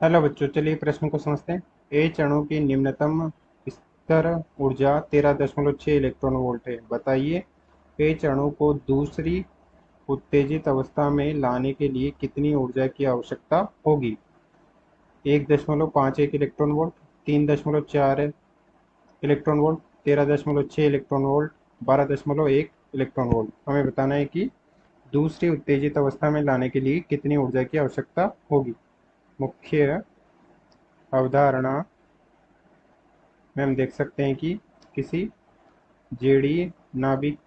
Hello बच्चों, चलिए प्रश्न को समझते हैं। एच अणु की निम्नतम स्तर ऊर्जा 13.6 इलेक्ट्रॉन वोल्ट है। बताइए एच अणु को दूसरी उत्तेजित अवस्था में लाने के लिए कितनी ऊर्जा की आवश्यकता होगी। 1.51 electron volt, 3.4 electron volt, 13.6 electron volt, 12.1 electron volt. हमें बताना है कि दूसरी उत्तेजित अवस्था में लाने के लिए कितनी ऊर्जा की आवश्यकता होगी। मुख्य अवधारणा में हम देख सकते हैं कि किसी जेडी नाभिक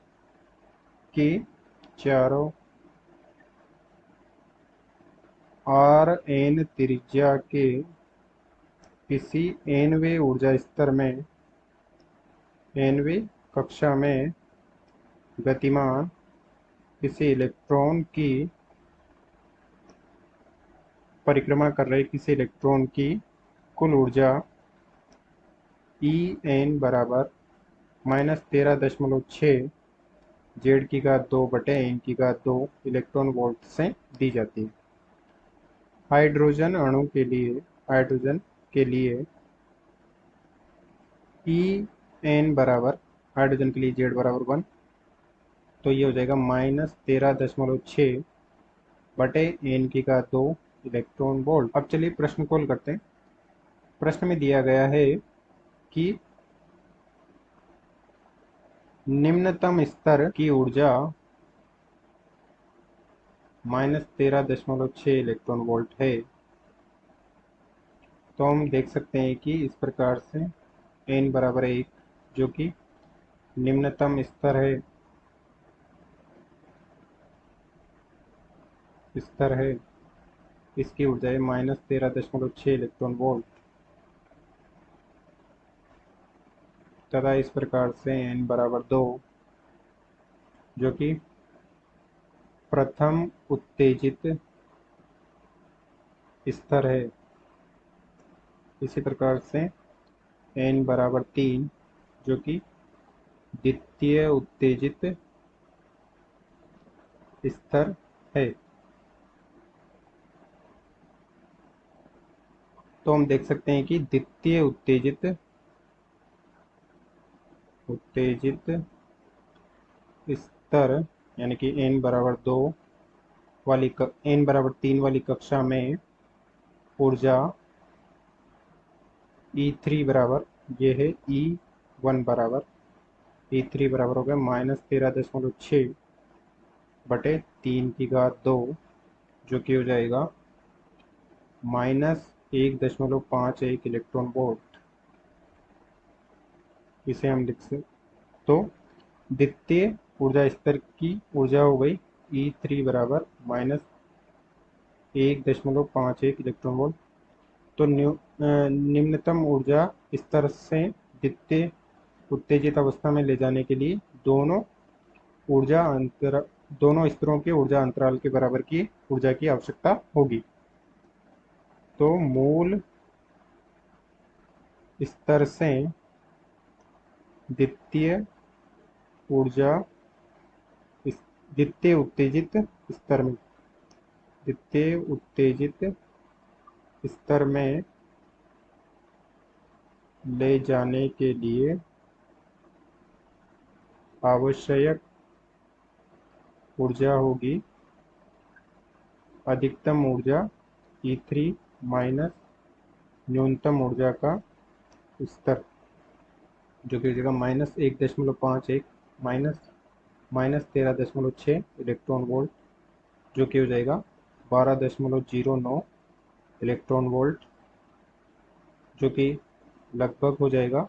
की चारों आर एन त्रिज्या के किसी nवें ऊर्जा स्तर में nवें कक्षा में गतिमान किसी इलेक्ट्रॉन की परिक्रमा कर रहे किसी इलेक्ट्रॉन की कुल ऊर्जा ई एन बराबर -13.6 जेड की घात 2 बटे एन की घात 2 इलेक्ट्रॉन वोल्ट से दी जाती है। हाइड्रोजन के लिए ई एन बराबर, हाइड्रोजन के लिए जेड बराबर 1, तो ये हो जाएगा -13.6 बटे एन की घात 2 इलेक्ट्रॉन वोल्ट। अब चलिए प्रश्न को हल करते हैं। प्रश्न में दिया गया है कि निम्नतम स्तर की ऊर्जा -13.6 इलेक्ट्रॉन वोल्ट है। तो हम देख सकते हैं कि इस प्रकार से एन बराबर 1 जो कि निम्नतम स्तर है, इसकी ऊर्जा है -13.6 इलेक्ट्रॉन वोल्ट, तथा इस प्रकार से n बराबर 2 जो कि प्रथम उत्तेजित स्तर है, इसी प्रकार से n बराबर 3 जो कि द्वितीय उत्तेजित स्तर है। तो हम देख सकते हैं कि द्वितीय उत्तेजित स्तर यानी कि n बराबर 2 n बराबर 3 वाली कक्षा में ऊर्जा E3 बराबर, ये है E1 बराबर, E3 बराबर हो गया -13.6 बटे 3 की घात 2 जो कि हो जाएगा -1.51 इलेक्ट्रॉन वोल्ट। इसे हम लिख सकते, तो द्वितीय ऊर्जा स्तर की ऊर्जा हो गई E3 बराबर -1.51 इलेक्ट्रॉन वोल्ट। तो निम्नतम ऊर्जा स्तर से द्वितीय उत्तेजित अवस्था में ले जाने के लिए ऊर्जा अंतर दोनों स्तरों के ऊर्जा अंतराल के बराबर की ऊर्जा की आवश्यकता होगी। तो मूल स्तर से द्वितीय ऊर्जा द्वितीय उत्तेजित स्तर में द्वितीय उत्तेजित स्तर में ले जाने के लिए आवश्यक ऊर्जा होगी अधिकतम ऊर्जा E3 माइनस न्यूनतम ऊर्जा का स्तर, जो कि हो जाएगा -1.51 माइनस 13.6 इलेक्ट्रॉन वोल्ट, जो कि हो जाएगा 12.09 इलेक्ट्रॉन वोल्ट, जो कि लगभग हो जाएगा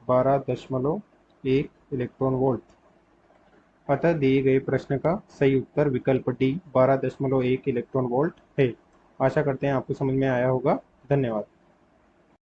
12.1 इलेक्ट्रॉन वोल्ट। अतः दिए गए प्रश्न का सही उत्तर विकल्प डी 12.1 इलेक्ट्रॉन वोल्ट है। आशा करते हैं आपको समझ में आया होगा। धन्यवाद।